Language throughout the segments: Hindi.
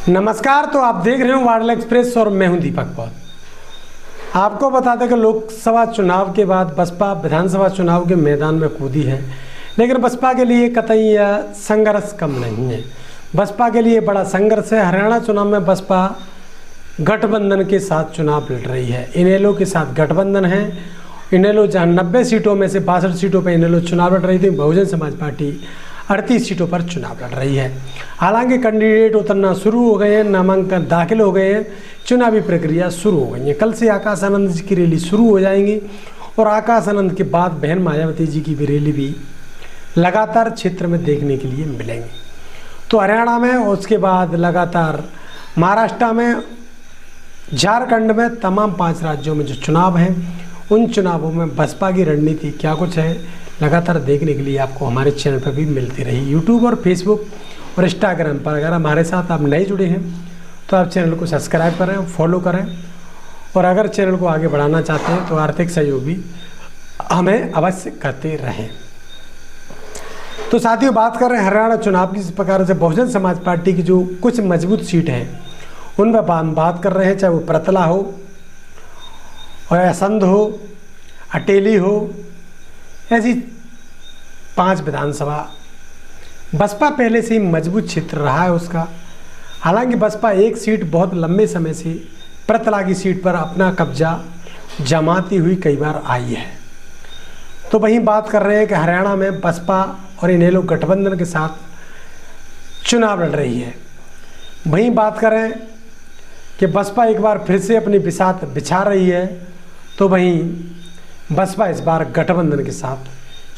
नमस्कार। तो आप देख रहे हो वार्डला एक्सप्रेस और मैं हूं दीपक पौल। आपको बता दें कि लोकसभा चुनाव के बाद बसपा विधानसभा चुनाव के मैदान में कूदी है, लेकिन बसपा के लिए कतई यह संघर्ष कम नहीं है। बसपा के लिए बड़ा संघर्ष है। हरियाणा चुनाव में बसपा गठबंधन के साथ चुनाव लड़ रही है। इनेलो के साथ गठबंधन है। इनेलो जहाँ 90 सीटों में से 62 सीटों पर इनेलो चुनाव लड़ रही थी, बहुजन समाज पार्टी 38 सीटों पर चुनाव लड़ रही है। हालांकि कैंडिडेट उतरना शुरू हो गए हैं, नामांकन दाखिल हो गए हैं, चुनावी प्रक्रिया शुरू हो गई है। कल से आकाश आनंद जी की रैली शुरू हो जाएंगी और आकाश आनंद के बाद बहन मायावती जी की भी रैली भी लगातार क्षेत्र में देखने के लिए मिलेंगी। तो हरियाणा में और उसके बाद लगातार महाराष्ट्र में, झारखंड में, तमाम 5 राज्यों में जो चुनाव हैं उन चुनावों में बसपा की रणनीति क्या कुछ है लगातार देखने के लिए आपको हमारे चैनल पर भी मिलती रही। यूट्यूब और फेसबुक और इंस्टाग्राम पर अगर हमारे साथ आप नए जुड़े हैं तो आप चैनल को सब्सक्राइब करें, फॉलो करें और अगर चैनल को आगे बढ़ाना चाहते हैं तो आर्थिक सहयोग भी हमें अवश्य करते रहें। तो साथियों, बात कर रहे हैं हरियाणा चुनाव की। इस प्रकार से बहुजन समाज पार्टी की जो कुछ मजबूत सीट हैं उन पर हम बात कर रहे हैं, चाहे वो प्रतला हो और असंध हो, अटेली हो, ऐसी 5 विधानसभा बसपा पहले से ही मजबूत क्षेत्र रहा है उसका। हालांकि बसपा एक सीट बहुत लंबे समय से प्रतला की सीट पर अपना कब्जा जमाती हुई कई बार आई है। तो वहीं बात कर रहे हैं कि हरियाणा में बसपा और इनेलो गठबंधन के साथ चुनाव लड़ रही है। वहीं बात करें कि बसपा एक बार फिर से अपनी बिसात बिछा रही है, तो वहीं बसपा इस बार गठबंधन के साथ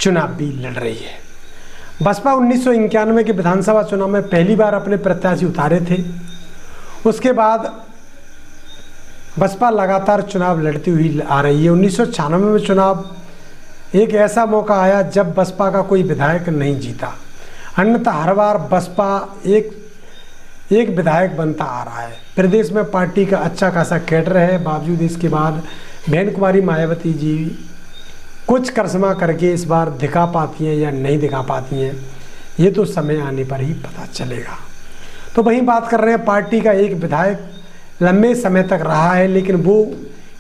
चुनाव भी लड़ रही है। बसपा 1991 के विधानसभा चुनाव में पहली बार अपने प्रत्याशी उतारे थे। उसके बाद बसपा लगातार चुनाव लड़ती हुई आ रही है। 1996 में चुनाव एक ऐसा मौका आया जब बसपा का कोई विधायक नहीं जीता, अन्यथा हर बार बसपा एक विधायक बनता आ रहा है। प्रदेश में पार्टी का अच्छा खासा कैडर है, बावजूद इसके बाद बहन कुमारी मायावती जी कुछ करिश्मा करके इस बार दिखा पाती हैं या नहीं दिखा पाती हैं, ये तो समय आने पर ही पता चलेगा। तो वहीं बात कर रहे हैं पार्टी का एक विधायक लंबे समय तक रहा है, लेकिन वो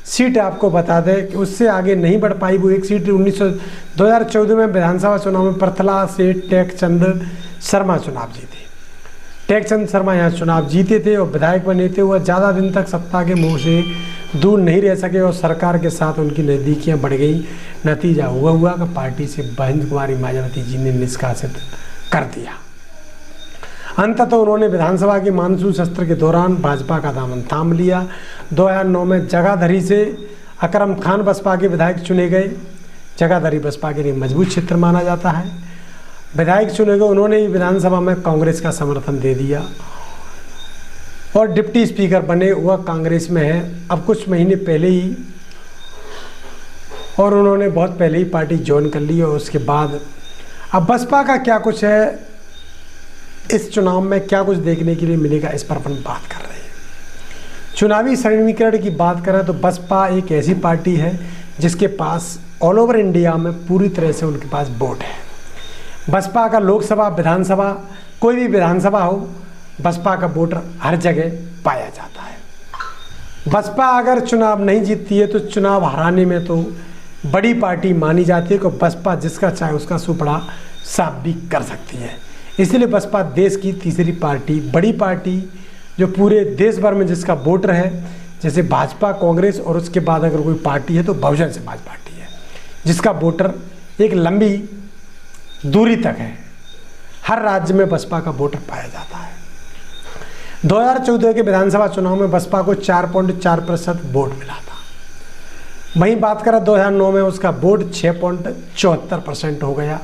सीट आपको बता दें कि उससे आगे नहीं बढ़ पाई। वो एक सीट 2014 में विधानसभा चुनाव में प्रतला से टेकचंद शर्मा चुनाव जीते। टेकचंद शर्मा यहाँ चुनाव जीते थे और विधायक बने थे। वह ज़्यादा दिन तक सत्ता के मोह से दूर नहीं रह सके और सरकार के साथ उनकी नज़दीकियाँ बढ़ गई। नतीजा हुआ कि पार्टी से बहन कुमारी मायावती जी ने निष्कासित कर दिया। अंततः उन्होंने विधानसभा के मानसून सत्र के दौरान भाजपा का दामन थाम लिया। 2009 में जगाधरी से अकरम खान बसपा के विधायक चुने गए। जगाधरी बसपा के लिए मजबूत क्षेत्र माना जाता है। विधायक चुने गए, उन्होंने भी विधानसभा में कांग्रेस का समर्थन दे दिया और डिप्टी स्पीकर बने। वह कांग्रेस में है अब कुछ महीने पहले ही, और उन्होंने बहुत पहले ही पार्टी ज्वाइन कर ली। और उसके बाद अब बसपा का क्या कुछ है, इस चुनाव में क्या कुछ देखने के लिए मिलेगा, इस पर अपन बात कर रहे हैं। चुनावी समीकरण की बात करें तो बसपा एक ऐसी पार्टी है जिसके पास ऑल ओवर इंडिया में पूरी तरह से उनके पास वोट है। बसपा का लोकसभा, विधानसभा, कोई भी विधानसभा हो, बसपा का वोटर हर जगह पाया जाता है। बसपा अगर चुनाव नहीं जीतती है तो चुनाव हराने में तो बड़ी पार्टी मानी जाती है कि बसपा जिसका चाहे उसका सुपड़ा साफ भी कर सकती है। इसलिए बसपा देश की तीसरी पार्टी, बड़ी पार्टी, जो पूरे देश भर में जिसका वोटर है, जैसे भाजपा, कांग्रेस और उसके बाद अगर कोई पार्टी है तो बहुजन समाज पार्टी है, जिसका वोटर एक लंबी दूरी तक है। हर राज्य में बसपा का वोटर पाया जाता है। 2014 के विधानसभा चुनाव में बसपा को 4.4% वोट मिला था। वहीं बात करें 2009 में उसका वोट 6.74% हो गया।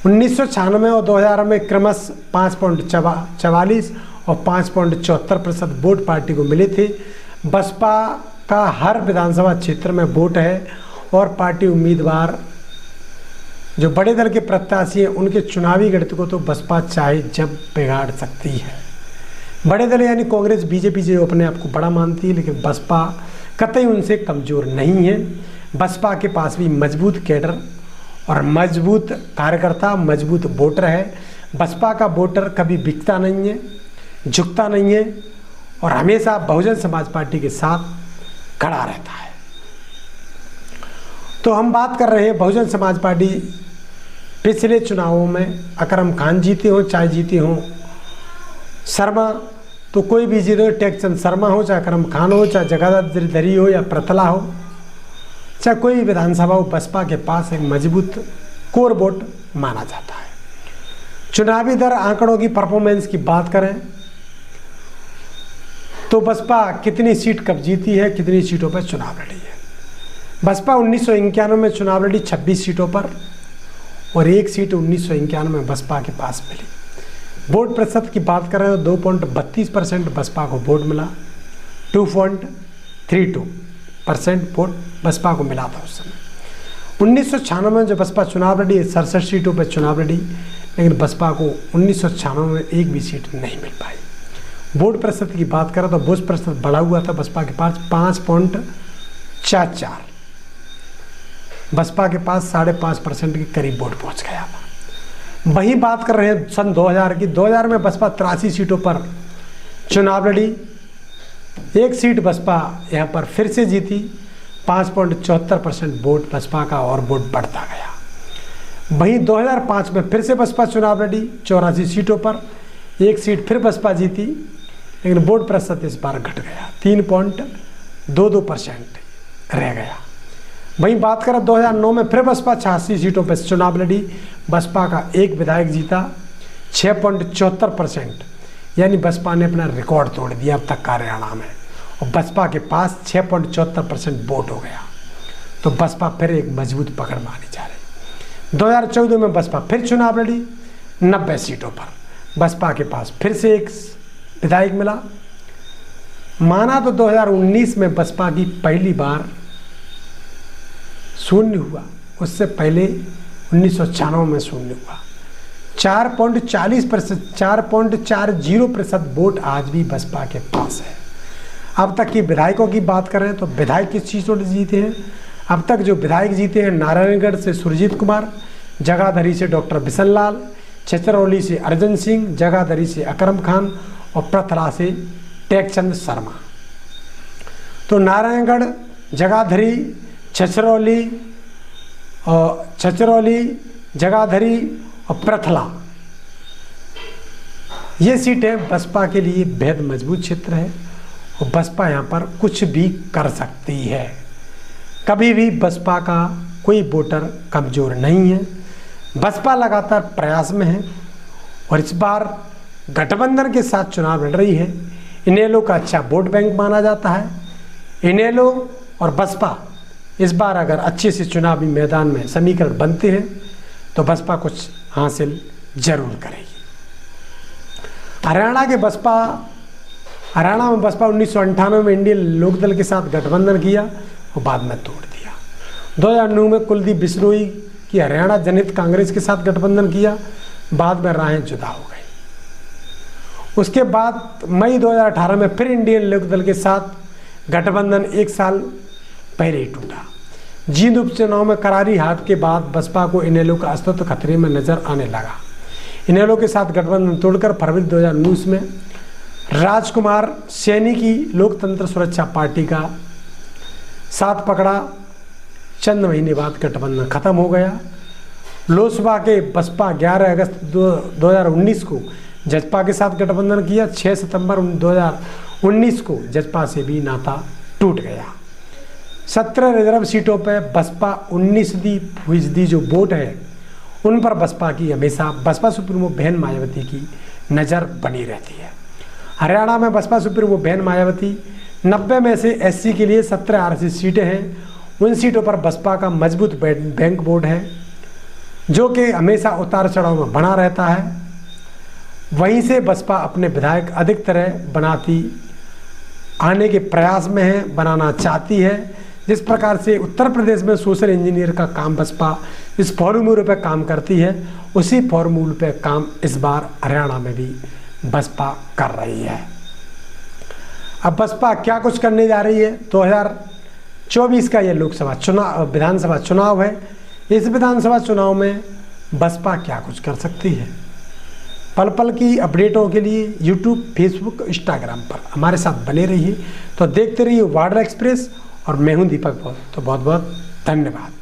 1996 और 2000 में क्रमश 5.44 और 5.74% वोट पार्टी को मिले थे। बसपा का हर विधानसभा क्षेत्र में वोट है और पार्टी उम्मीदवार जो बड़े दल के प्रत्याशी हैं उनके चुनावी गणित को तो बसपा चाहे जब बिगाड़ सकती है। बड़े दल यानी कांग्रेस, बीजेपी जो अपने आप को बड़ा मानती है, लेकिन बसपा कतई उनसे कमज़ोर नहीं है। बसपा के पास भी मजबूत कैडर और मजबूत कार्यकर्ता, मजबूत वोटर है। बसपा का वोटर कभी बिकता नहीं है, झुकता नहीं है और हमेशा बहुजन समाज पार्टी के साथ खड़ा रहता है। तो हम बात कर रहे हैं बहुजन समाज पार्टी पिछले चुनावों में अकरम खान जीते हो चाहे जीते हो शर्मा, तो कोई भी जीते हो, टेकचंद शर्मा हो चाहे अकरम खान हो चाहे जगाधरी हो या प्रथला हो, चाहे कोई भी विधानसभा हो, बसपा के पास एक मजबूत कोर वोट माना जाता है। चुनावी दर आंकड़ों की परफॉर्मेंस की बात करें तो बसपा कितनी सीट कब जीती है, कितनी सीटों पर चुनाव लड़ी है। बसपा 1991 में चुनाव लड़ी 26 सीटों पर और एक सीट 1991 में बसपा के पास मिली। वोट प्रतिशत की बात करें तो 2.32% बसपा को वोट मिला, 2.32% वोट बसपा को मिला था उस समय। 1996 में जो बसपा चुनाव लड़ी 67 सीटों पर चुनाव लड़ी, लेकिन बसपा को 1996 में एक भी सीट नहीं मिल पाई। वोट प्रतिशत की बात करें तो वोट प्रतिशत बढ़ा हुआ था बसपा के पास 5.44, बसपा के पास 5.5% के करीब वोट पहुंच गया था। वहीं बात कर रहे हैं सन 2000 की। 2000 में बसपा 83 सीटों पर चुनाव लड़ी, एक सीट बसपा यहाँ पर फिर से जीती, 5.74% वोट बसपा का और वोट बढ़ता गया। वहीं 2005 में फिर से बसपा चुनाव लड़ी 84 सीटों पर, एक सीट फिर बसपा जीती, लेकिन वोट प्रतिशत इस बार घट गया, 3.22% रह गया। वहीं बात करें 2009 में फिर बसपा 86 सीटों पर चुनाव लड़ी, बसपा का एक विधायक जीता, 6.74%, यानी बसपा ने अपना रिकॉर्ड तोड़ दिया अब तक का हरियाणा में, और बसपा के पास 6.74% वोट हो गया। तो बसपा फिर एक मजबूत पकड़ मानी जा रही। 2014 में बसपा फिर चुनाव लड़ी 90 सीटों पर, बसपा के पास फिर से एक विधायक मिला। माना तो 2019 में बसपा की पहली बार शून्य हुआ, उससे पहले 1996 में शून्य हुआ। 4.40% वोट आज भी बसपा के पास है। अब तक की विधायकों की बात करें तो विधायक किस सीटों से जीते हैं? अब तक जो विधायक जीते हैं, नारायणगढ़ से सुरजीत कुमार, जगाधरी से डॉक्टर बिशन लाल, छछरौली से अर्जन सिंह, जगाधरी से अकरम खान और प्रथला से टेकचंद शर्मा। तो नारायणगढ़, जगाधरी, छछरौली, जगाधरी और प्रथला, ये सीटें बसपा के लिए बेहद मजबूत क्षेत्र है और बसपा यहाँ पर कुछ भी कर सकती है। कभी भी बसपा का कोई वोटर कमज़ोर नहीं है। बसपा लगातार प्रयास में है और इस बार गठबंधन के साथ चुनाव लड़ रही है। इनेलो का अच्छा वोट बैंक माना जाता है। इनेलो और बसपा इस बार अगर अच्छे से चुनावी मैदान में समीकरण बनते हैं तो बसपा कुछ हासिल जरूर करेगी। हरियाणा में बसपा 1998 में इंडियन लोकदल के साथ गठबंधन किया और बाद में तोड़ दिया। 2009 में कुलदीप बिश्नोई की हरियाणा जनहित कांग्रेस के साथ गठबंधन किया, बाद में राहें जुदा हो गई। उसके बाद मई 2018 में फिर इंडियन लोकदल के साथ गठबंधन एक साल पहले ही टूटा। जींद उपचुनाव में करारी हार के बाद बसपा को इनेलो का अस्तित्व खतरे में नजर आने लगा। इनेलो के साथ गठबंधन तोड़कर फरवरी 2019 में राजकुमार सैनी की लोकतंत्र सुरक्षा पार्टी का साथ पकड़ा। चंद महीने बाद गठबंधन खत्म हो गया। लोकसभा के बसपा 11 अगस्त 2019 को जसपा के साथ गठबंधन किया। 6 सितंबर 2019 को जसपा से भी नाता टूट गया। 17 रिजर्व सीटों पर बसपा 19% जो वोट है उन पर बसपा की हमेशा बसपा सुप्रीमो बहन मायावती की नज़र बनी रहती है। हरियाणा में बसपा सुप्रीमो बहन मायावती 90 में से एससी के लिए 17 आरक्षित सीटें हैं। उन सीटों पर बसपा का मजबूत बैंक बोर्ड है जो कि हमेशा उतार चढ़ाव में बना रहता है। वहीं से बसपा अपने विधायक अधिक तरह बनाती आने के प्रयास में है, बनाना चाहती है। जिस प्रकार से उत्तर प्रदेश में सोशल इंजीनियर का काम बसपा इस फॉर्मूले पर काम करती है, उसी फॉर्मूले पर काम इस बार हरियाणा में भी बसपा कर रही है। अब बसपा क्या कुछ करने जा रही है? 2024 का ये लोकसभा चुनाव विधानसभा चुनाव है। इस विधानसभा चुनाव में बसपा क्या कुछ कर सकती है? पल पल की अपडेटों के लिए यूट्यूब, फेसबुक, इंस्टाग्राम पर हमारे साथ बने रहिए। तो देखते रहिए वार्डला एक्सप्रेस और मैं हूं दीपक पॉल। तो बहुत बहुत धन्यवाद।